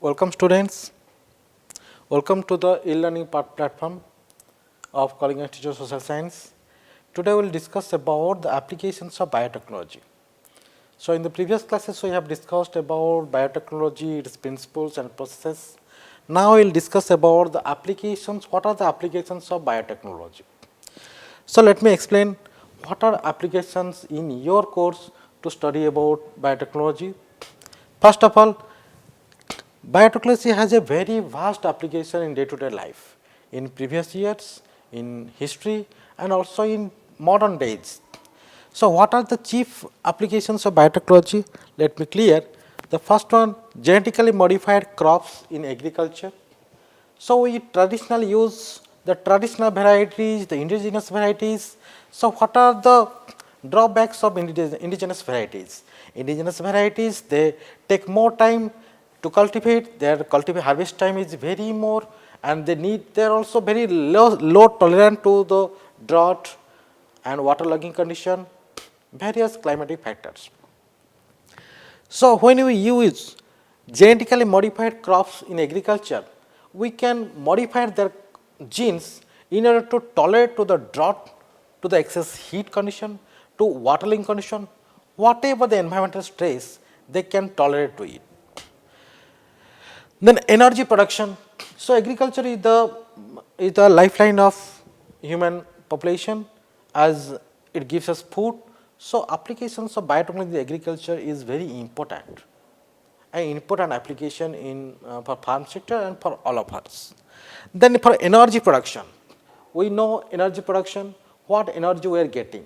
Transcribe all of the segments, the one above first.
Welcome students, welcome to the e-learning platform of Calling Institute of Social Science. Today we will discuss about the applications of biotechnology. So in the previous classes we have discussed about biotechnology, its principles and processes. Now we will discuss about the applications, what are the applications of biotechnology. So let me explain what are applications in your course to study about biotechnology. First of all, biotechnology has a very vast application in day-to-day life, in previous years, in history and also in modern days. So, what are the chief applications of biotechnology? Let me clear. The first one, genetically modified crops in agriculture. So, we traditionally use the traditional varieties, the indigenous varieties. So, what are the drawbacks of indigenous varieties? Indigenous varieties, they take more time to cultivate, their harvest time is very more, and they are also very low tolerant to the drought and waterlogging condition, various climatic factors. So, when we use genetically modified crops in agriculture, we can modify their genes in order to tolerate to the drought, to the excess heat condition, to waterlogging condition, whatever the environmental stress they can tolerate to it. Then energy production. So, agriculture is the lifeline of human population as it gives us food. So, applications of biotechnology in agriculture is very important, an important application in for farm sector and for all of us. Then for energy production, we know energy production, what energy we are getting.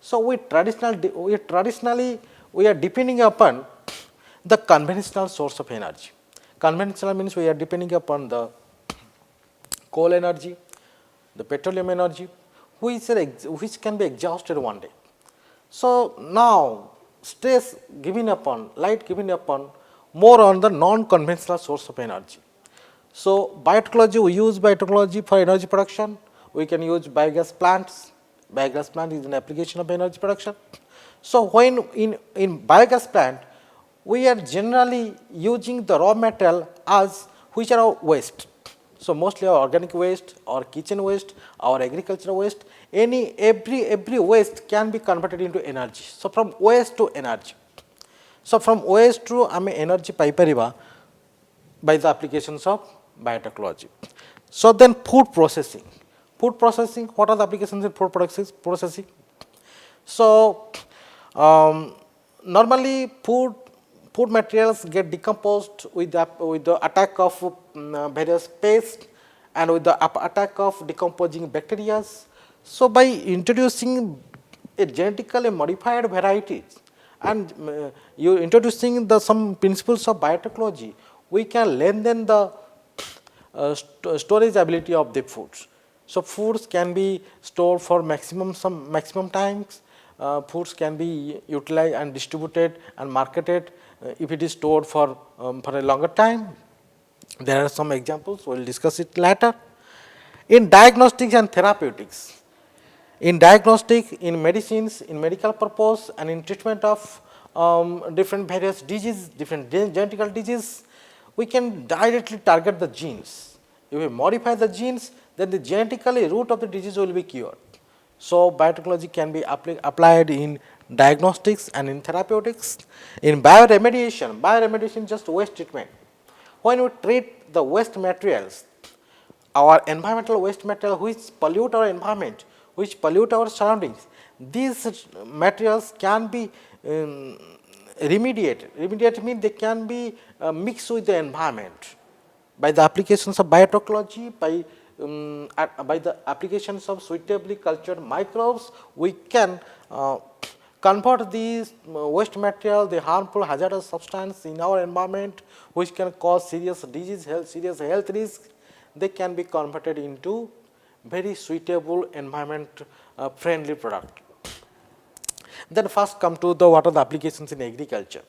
So, traditionally we are depending upon the conventional source of energy. Conventional means we are depending upon the coal energy, the petroleum energy, which can be exhausted one day. So, now stress given upon, light given upon more on the non-conventional source of energy. So, biotechnology, we use biotechnology for energy production, we can use biogas plants. Biogas plant is an application of energy production. So, when in biogas plant, we are generally using the raw material as which are our waste. So, mostly our organic waste, our kitchen waste, our agricultural waste, every waste can be converted into energy. So, from waste to energy. So, from waste to energy paipariba by the applications of biotechnology. So, then food processing. Food processing, what are the applications in food processing? So, normally food materials get decomposed with the attack of various pests and with the attack of decomposing bacteria. So, by introducing a genetically modified varieties and you introducing some principles of biotechnology, we can lengthen the storage ability of the foods. So, foods can be stored for maximum times, foods can be utilized and distributed and marketed if it is stored for a longer time. There are some examples, we will discuss it later. In diagnostics and therapeutics, in diagnostic, in medicines, in medical purpose and in treatment of different various diseases, different genetical diseases, we can directly target the genes. If we modify the genes, then the genetically root of the disease will be cured. So, biotechnology can be applied in diagnostics and in therapeutics. In bioremediation is just waste treatment. When we treat the waste materials, our environmental waste material which pollute our environment, which pollute our surroundings, these materials can be remediated. Remediate means they can be mixed with the environment by the applications of biotechnology, by the applications of suitably cultured microbes. We can convert these waste material, the harmful hazardous substance in our environment which can cause serious disease, serious health risks, they can be converted into very suitable environment friendly product. Then first come to the what are the applications in agriculture.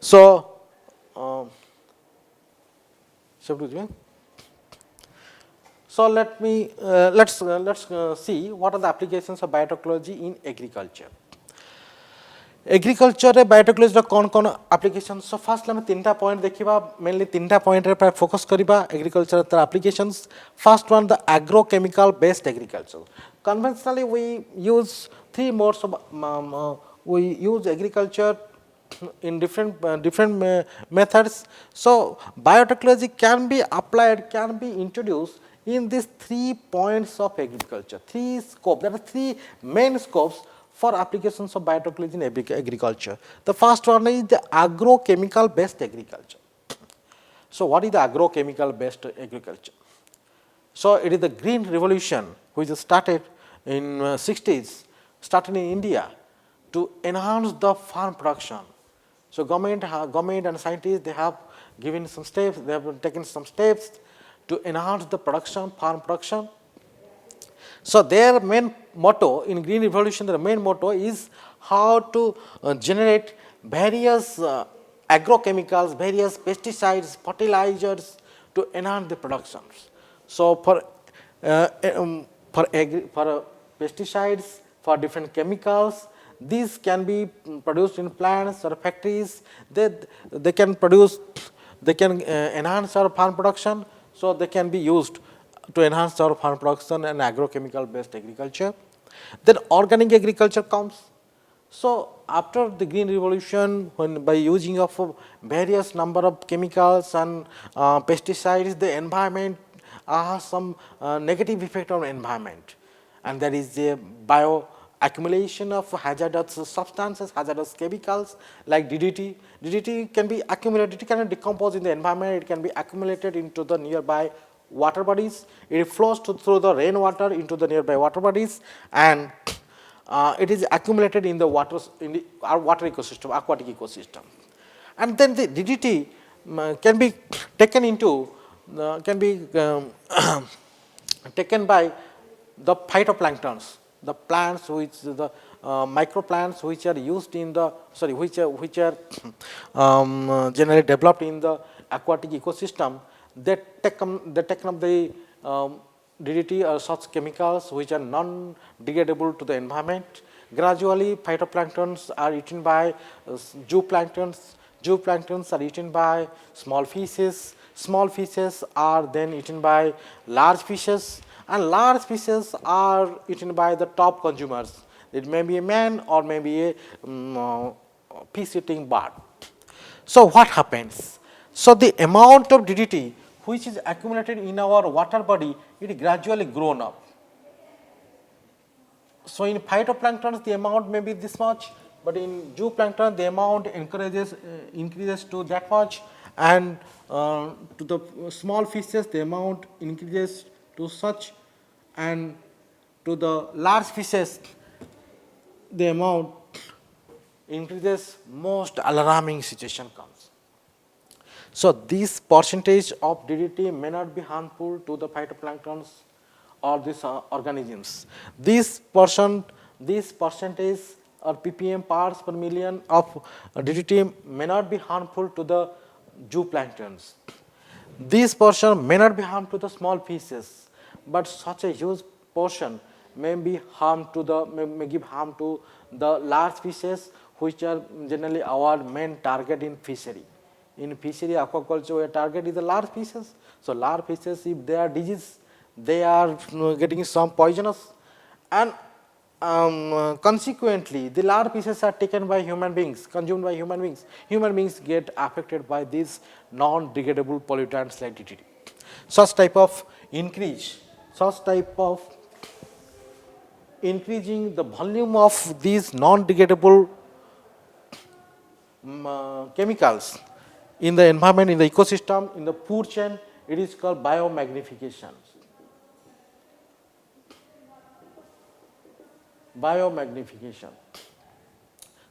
So, so let's see what are the applications of biotechnology in agriculture. Agriculture रे biotechnology कौन कौन application so first आम तीन टा point देखा mainly तीन टा point रे फोकस करबा एग्रीकल्चर तर applications first one the agrochemical based agriculture conventionally we use three modes of we use agriculture in different methods. So biotechnology can be applied, can be introduced in these 3 points of agriculture, 3 scopes. There are 3 main scopes for applications of biotechnology in agriculture. The first one is the agrochemical based agriculture. So what is the agrochemical based agriculture? So it is the green revolution which started in 60s, started in India to enhance the farm production. So government and scientists, they have given some steps, they have taken some steps to enhance the production, farm production. So their main motto in green revolution, their main motto is how to generate various agrochemicals, various pesticides, fertilizers to enhance the productions. So for pesticides, for different chemicals, these can be produced in plants or factories. They can produce, they can enhance our farm production. So they can be used to enhance our farm production and agrochemical based agriculture. Then organic agriculture comes. So after the green revolution, when by using of various number of chemicals and pesticides, the environment has some negative effect on environment, and that is the bio accumulation of hazardous substances, hazardous chemicals like DDT. DDT can be accumulated, it cannot decompose in the environment, it can be accumulated into the nearby water bodies. It flows through the rainwater into the nearby water bodies, and it is accumulated in the waters, in the, our water ecosystem, aquatic ecosystem. And then the DDT can be taken into, can be taken by the phytoplanktons, the plants which the microplants which are used in the which are generally developed in the aquatic ecosystem. They take up the DDT or such chemicals which are non-degradable to the environment. Gradually, phytoplanktons are eaten by zooplanktons. Zooplanktons are eaten by small fishes. Small fishes are then eaten by large fishes, and large fishes are eaten by the top consumers. It may be a man or maybe a fish-eating bird. So what happens? So the amount of DDT which is accumulated in our water body, it gradually grown up. So in phytoplanktons, the amount may be this much, but in zooplankton, the amount increases to that much, and to the small fishes, the amount increases to such, and to the large fishes, the amount increases. Most alarming situation comes. So this percentage of DDT may not be harmful to the phytoplanktons or these organisms. This percentage or ppm parts per million of DDT may not be harmful to the zooplanktons. This portion may not be harm to the small fishes, but such a huge portion may be harm to the may give harm to the large fishes, which are generally our main target in fishery. In fishery aquaculture, our target is the large fishes. So large fishes, if they are disease, they are getting some poisonous, and consequently, the large fishes are taken by human beings, consumed by human beings. Human beings get affected by these non-degradable pollutants like DDT. Such type of increasing the volume of these non-degradable chemicals in the environment, in the ecosystem, in the food chain, it is called biomagnification. Biomagnification.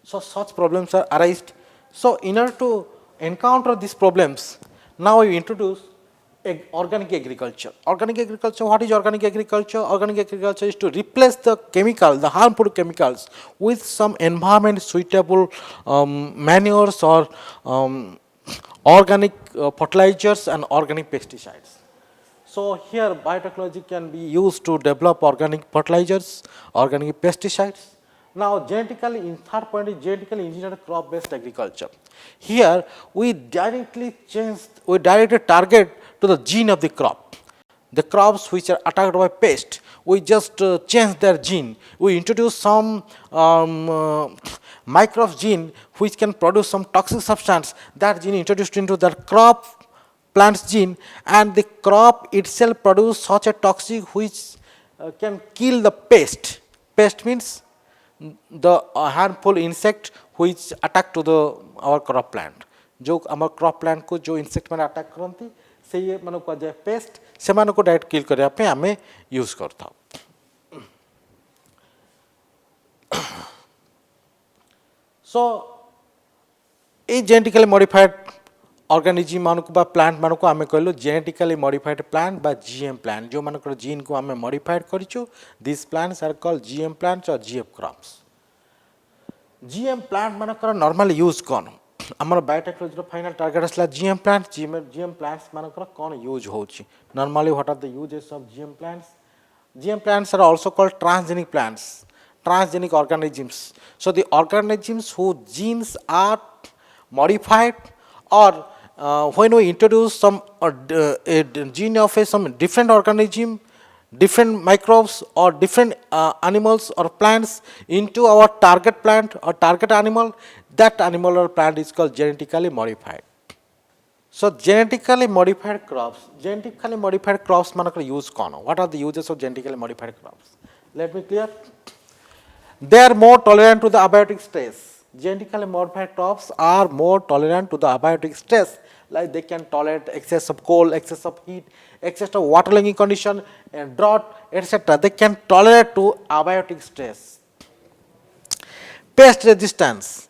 So such problems are arised. So in order to encounter these problems, now we introduce organic agriculture. Organic agriculture, what is organic agriculture? Organic agriculture is to replace the chemical, the harmful chemicals, with some environment suitable manures or organic fertilizers and organic pesticides. So here biotechnology can be used to develop organic fertilizers, organic pesticides. Now, genetically, in third point is genetically engineered crop-based agriculture. Here, we directly target to the gene of the crop. The crops which are attacked by pest, we just change their gene. We introduce some microbes gene which can produce some toxic substance. That gene introduced into the crop plant's gene, and the crop itself produce such a toxic which can kill the pest. Pest means the harmful insect which attack to the our crop plant. जो आम crop plant को जो insect मैंने attack करती से मान कहुए paste से direct किल करने आम यूज करता सो ये जेनेटिकली मॉडिफाइड ऑर्गेनिज्म मानक बा प्लांट मानक आम कहलु जेनेटिकली मॉडिफाइड प्लांट बा जीएम प्लांट जो मानकर जीन को आम मॉडिफाइड करिछु this plants are called GM plants और जीएफ क्रॉप्स जीएम प्लांट मानकर नॉर्मली यूज कौन आमर बायोटेक्नोलॉजी फाइनल टारगेट आसला जीएम प्लांट्स मानकर कौन यूज होची normally what are the uses of GM plants are also called transgenic plants transgenic organisms. So the organisms whose genes are modified or when we introduce some a gene of some different organism, different microbes or different animals or plants into our target plant or target animal, that animal or plant is called genetically modified. So genetically modified crops manakar use kono. What are the uses of genetically modified crops? Let me clear. They are more tolerant to the abiotic stress. Genetically modified crops are more tolerant to the abiotic stress. Like they can tolerate excess of cold, excess of heat, excess of waterlogging condition, and drought, etc. They can tolerate to abiotic stress. Pest resistance.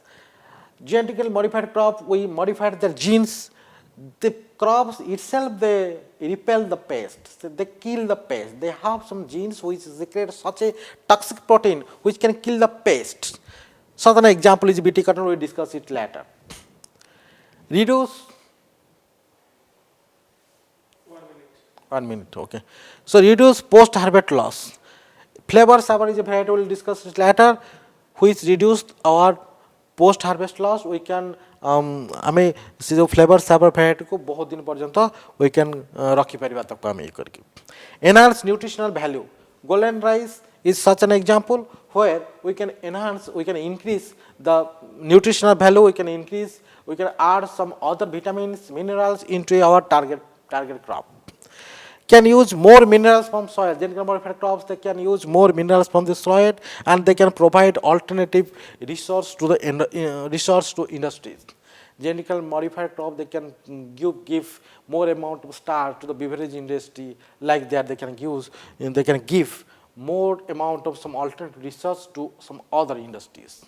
Genetically modified crop, we modified their genes. The crops itself, they repel the pest, so they kill the pest. They have some genes which secrete such a toxic protein which can kill the pest. So an example is Bt cotton, we will discuss it later. Reduce. 1 minute, okay. So reduce post-harvest loss. Flavor saver is a variety, we will discuss it later, which reduced our post-harvest loss. We can आमे से जो Flavr Savr variety को बहुत दिन पर्यंत we can रखी परिवार तक आमे करके enhance nutritional value. Golden rice is such an example where we can increase the nutritional value, we can add some other vitamins, minerals into our target crop. Can use more minerals from soil. Genetically modified crops, they can use more minerals from the soil, and they can provide alternative resource to industries. Genetically modified crop, they can give more amount of starch to the beverage industry. Like that, they can give more amount of some alternative resource to some other industries.